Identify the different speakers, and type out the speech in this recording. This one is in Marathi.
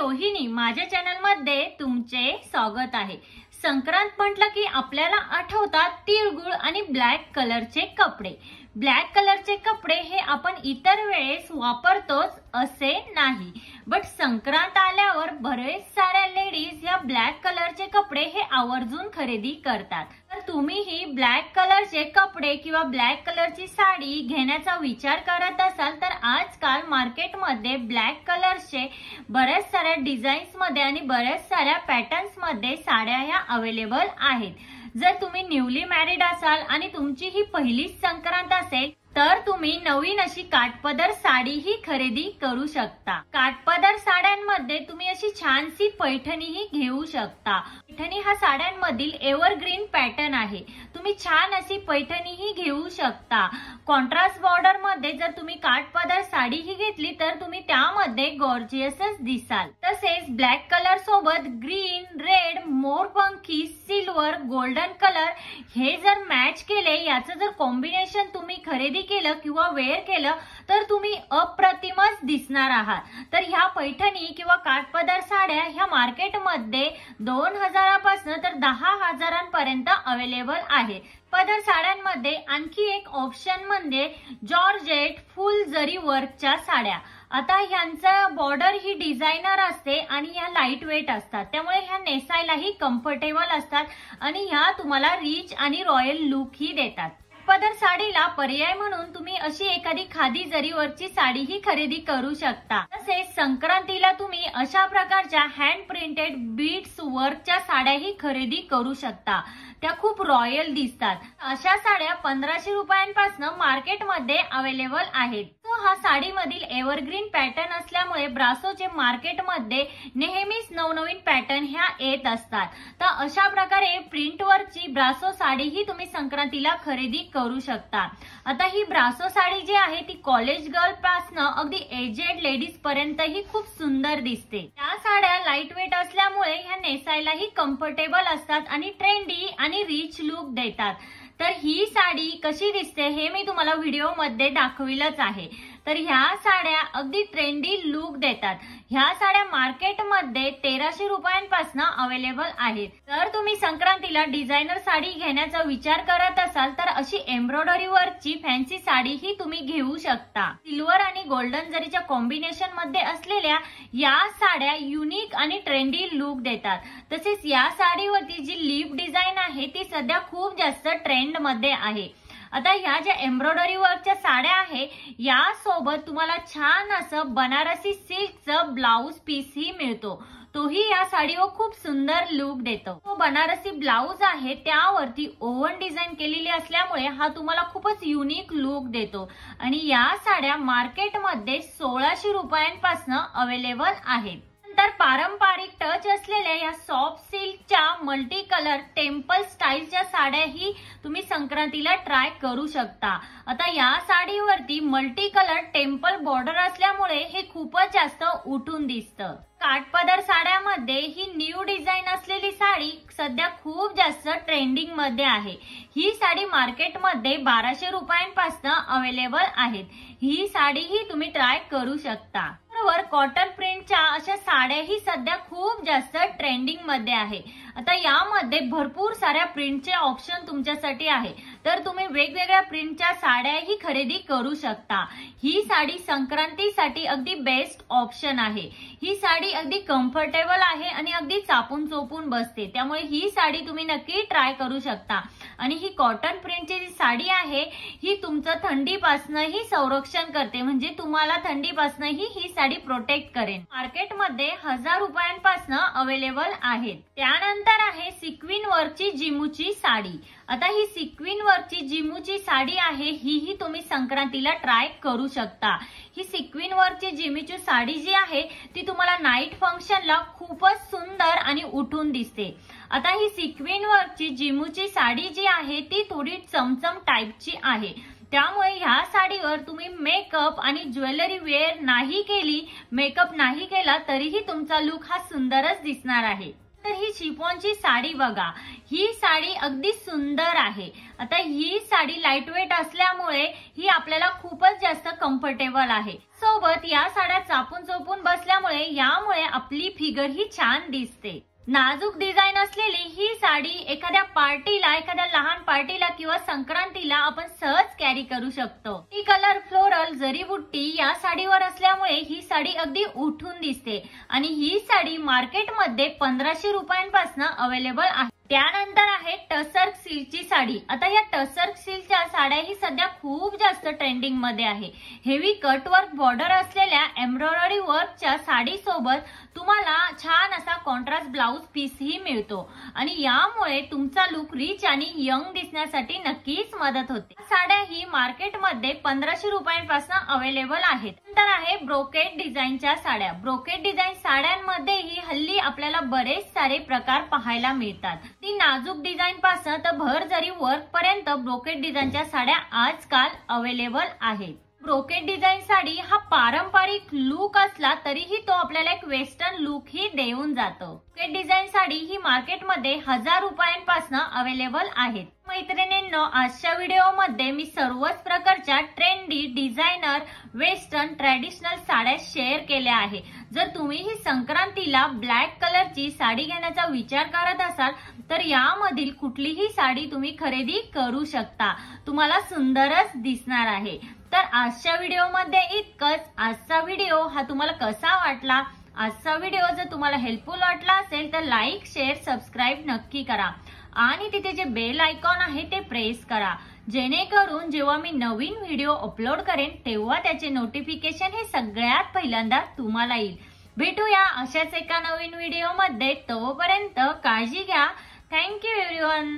Speaker 1: रोहिणी, माझ्या चॅनल मध्ये तुमचे स्वागत आहे। संक्रांत म्हटलं की आपल्याला आठवतात तिळगुळ आणि ब्लॅक कलरचे कपडे। ब्लॅक कलरचे कपडे हे आपण इतर वेळेस वापरतोच असे नाही, बट संक्रांत आल्यावर बरेच साऱ्या लेडीज या ब्लॅक कलरचे कपडे हे आवर्जून खरेदी करतात। तर तुम्हीही ब्लॅक कलरचे कपडे किंवा ब्लॅक कलरची साडी घेण्याचा विचार करत असाल तर आजकाल मार्केटमध्ये ब्लॅक कलरचे बरेच साऱ्या डिझाईन्स मध्ये आणि बरेच साऱ्या पॅटर्न्स मध्ये साड्या ह्या अवेलेबल आहेत। जर तुम्ही न्यूली मॅरिड असाल आणि तुमची ही पहिलीच संक्रांत असेल तर तुम्ही नवीन अशी काठपदर साडी ही खरेदी करू शकता। काठपदर साड्यांमध्ये तुम्ही अशी छानशी पैठणीही घेऊ शकता। पैठणी हा साड्यांमधील एव्हरग्रीन पॅटर्न आहे। तुम्ही छान अशी पैठणीही घेऊ शकता। कॉन्ट्रास्ट बॉर्डर मध्ये जर तुम्ही काठपदर साडी ही घेतली तर तुम्ही त्यामध्ये गॉर्जियसच दिसाल। तसेच ब्लॅक कलर सोबत ग्रीन, रेड, मोरपंखी, सिल्वर, गोल्डन कलर हे जर मॅच केले, याचं जर कॉम्बिनेशन तुम्ही खरेदी केलं किंवा वेअर केलं तर तुम्ही अप्रतिमच दिसणार आहात। तर ह्या पैठणी किंवा काठपदर साड्या ह्या मार्केटमध्ये 2000 पासून तर 10,000 पर्यंत अवेलेबल आहे। पदर साड्यांमध्ये आणखी एक ऑप्शन म्हणजे जॉर्जेट फुल जरी वर्कच्या साड्या। आता ह्यांचं बॉर्डर ही डिझायनर असते आणि ह्या लाईट वेट असतात, त्यामुळे ह्या नेसायलाही कम्फर्टेबल असतात आणि ह्या तुम्हाला रिच आणि रॉयल लुक ही देतात। पदर साडीला पर्याय म्हणून तुम्ही अशी एखादी खादी जरीवरची साडी ही खरेदी करू शकता। तसेच संक्रांतीला तुम्ही अशा प्रकारच्या हँड प्रिंटेड बीड्स वर्कच्या साड्या ही खरेदी करू शकता। त्या खूप रॉयल दिसतात। अशा साड्या 1500 रुपयांपासून मार्केटमध्ये अवेलेबल आहेत। हा साडीमधील एव्हरग्रीन पॅटर्न असल्यामुळे ब्रासोचे मार्केटमध्ये नेहमीच नवनवीन पॅटर्न ह्या येत असतात। तर अशा प्रकारे प्रिंटवरची ब्रासो साडी ही तुम्ही संक्रांतीला खरेदी करू शकता। आता ही ब्रासो साडी जी आहे ती कॉलेज गर्ल पासून अगदी एजेड लेडीज पर्यंत ही खूप सुंदर दिसते। या साड्या लाईट वेट असल्यामुळे ह्या नेसायलाही कम्फर्टेबल असतात आणि ट्रेंडी आणि रिच लुक देतात। तर ही साडी कशी दिसते हे मी तुम्हाला व्हिडिओ मध्ये दाखविलंच आहे। तर ह्या साड्या अगदी ट्रेंडी लुक देतात। ह्या साड्या मार्केटमध्ये 1300 रुपयांपासून अवेलेबल आहेत। तर तुम्ही संक्रांतीला डिझायनर साडी घेण्याचा विचार करत असाल तर अशी एम्ब्रॉयडरी वर्कची फॅन्सी साडी ही तुम्ही घेऊ शकता। सिल्वर आणि गोल्डन जरीच्या कॉम्बिनेशन मध्ये असलेल्या या साड्या युनिक आणि ट्रेंडी लुक देतात। तसेच या साडीवरती जी लीफ डिझाईन आहे ती सध्या खूप जास्त ट्रेंड मध्ये आहे। आता ह्या ज्या एम्ब्रॉयडरी वर्कच्या साड्या आहे या सोबत तुम्हाला छान असं बनारसी सिल्कचं ब्लाउज पीस ही मिळतो, तोही या साडीवर खूप सुंदर लुक देतो। तो बनारसी ब्लाउज आहे त्यावरती ओव्हन डिझाईन केलेली असल्यामुळे हा तुम्हाला खूपच युनिक लुक देतो आणि या साड्या मार्केटमध्ये 1600 रुपयांपासून अवेलेबल आहेत। तर पारंपरिक टच असलेल्या या सॉफ्ट सिल्कच्या मल्टी कलर टेम्पल स्टाईलच्या साड्या ही तुम्ही संक्रांतीला ट्राय करू शकता। आता या साडीवरती मल्टी कलर टेम्पल बॉर्डर असल्यामुळे हे खूपच जास्त उठून दिसतं। काठपदर साड्यामध्ये ही न्यू डिझाईन असलेली साडी सध्या खूप जास्त ट्रेंडिंग मध्ये आहे। ही साडी मार्केटमध्ये 1200 रुपयांपासून अवेलेबल आहेत। ही साडी ही तुम्ही ट्राय करू शकता। वर कॉटन प्रिंटच्या अशा साड्या ही सध्या खूप जास्त ट्रेंडिंग मध्ये आहे। आता यामध्ये भरपूर साऱ्या प्रिंटचे ऑप्शन तुमच्यासाठी आहे, तर तुम्ही वेगवेगळ्या प्रिंटच्या साड्या ही खरेदी करू शकता। ही साडी संक्रांतीसाठी अगदी बेस्ट ऑप्शन आहे। ही साडी अगदी कम्फर्टेबल आहे आणि अगदी चापून चोपून बसते, त्यामुळे ही साडी तुम्ही नक्की ट्राय करू शकता। आणि ही कॉटन प्रिंटची जी साडी आहे ही तुमचं थंडीपासूनही संरक्षण करते, म्हणजे तुम्हाला थंडीपासूनही ही साडी प्रोटेक्ट करेन। मार्केटमध्ये 1000 रुपयांपासून अवेलेबल आहेत। त्यानंतर आहे सिक्विन वर्कची जिमूची साडी। आता ही सिक्विन वर्कची जिमूची साडी आहे ही तुम्ही संक्रांतीला ट्राय करू शकता। ही सिक्विन वर्कची जिमूची साडी जी आहे ती तुम्हाला नाईट फंक्शनला खूपच सुंदर आणि उठून दिसते। आता ही सिक्विन वर्कची जिमूची साडी जी आहे ती थोडी चमचम टाईपची आहे, त्यामुळे ह्या साडीवर तुम्ही मेकअप आणि ज्वेलरी वेअर नाही केली, मेकअप नाही केला तरीही तुमचा लुक हा सुंदरच दिसणार आहे। तर ही शिफॉनची साडी बघा, ही साडी अगदी सुंदर आहे। आता ही साडी लाईटवेट असल्यामुळे ही आपल्याला खूपच जास्त कम्फर्टेबल आहे। सोबत या साड्या चापून चोपून बसल्यामुळे यामुळे आपली फिगर ही छान दिसते। नाजूक डिझाईन असलेली ही साडी एखाद्या पार्टीला, एखाद्या लहान पार्टीला किंवा संक्रांतीला आपण सहज कॅरी करू शकतो। ही कलर फ्लोरल जरीबुट्टी या साडीवर असल्यामुळे ही साडी अगदी उठून दिसते आणि ही साडी मार्केटमध्ये 1500 रुपयांपासून अवेलेबल आहे। त्यानंतर आहे टसर सिल्कची साडी। आता या टसर सिल्कच्या साड्या ही सध्या खूप जास्त ट्रेंडिंग मध्ये आहे। हेवी कट वर्क बॉर्डर असलेल्या एम्ब्रॉयडरी वर्कच्या साडी सोबत तुम्हाला छान असा कॉन्ट्रास्ट ब्लाउज पीस ही मिळतो आणि यामुळे तुमचा लुक रिच आणि यंग दिसण्यासाठी नक्कीच मदत होते। साड्या ही मार्केटमध्ये 1500 रुपयांपासून अवेलेबल आहेत। नंतर आहे ब्रोकेड डिझाईनच्या साड्या। ब्रोकेड डिझाईन साड्यांमध्येही हल्ली आपल्याला बरेच सारे प्रकार पाहायला मिळतात। ती नाजूक डिझाईन पासून तर भर जरी वर्क पर्यंत ब्रोकेड डिझाईनच्या साड्या आजकाल अवेलेबल आहेत। ब्रोकेड डिझाईन साडी हा पारंपरिक लुक असला तरीही तो आपल्याला एक वेस्टर्न लुक ही देऊन जातो। ब्रोकेड डिझाईन साडी ही मार्केटमध्ये 1000 रुपयांपासून अवेलेबल आहेत। मैत्रिणींनो, आजच्या व्हिडिओमध्ये मी सर्वच प्रकारच्या ट्रेंडी, डिझायनर, वेस्टर्न, ट्रॅडिशनल साड्या शेअर केल्या आहे। जर तुम्ही ही संक्रांतीला ब्लॅक कलरची साडी घेण्याचा विचार करत असाल तर यामधील कुठलीही साडी तुम्ही खरेदी करू शकता, तुम्हाला सुंदरच दिसणार आहे। तर आजच्या व्हिडिओमध्ये इतकंच। आजचा व्हिडिओ हा तुम्हाला कसा वाटला? आजचा व्हिडिओ जर तुम्हाला हेल्पफुल वाटला असेल तर लाईक, शेअर, सबस्क्राईब नक्की करा आणि तिथे जे बेल आयकॉन आहे ते प्रेस करा, जेणेकरून जेव्हा मी नवीन व्हिडिओ अपलोड करेन तेव्हा त्याचे नोटिफिकेशन हे सगळ्यात पहिल्यांदा तुम्हाला येईल। भेटूया अशाच एका नवीन व्हिडिओमध्ये, तोपर्यंत काळजी घ्या। Thank you everyone.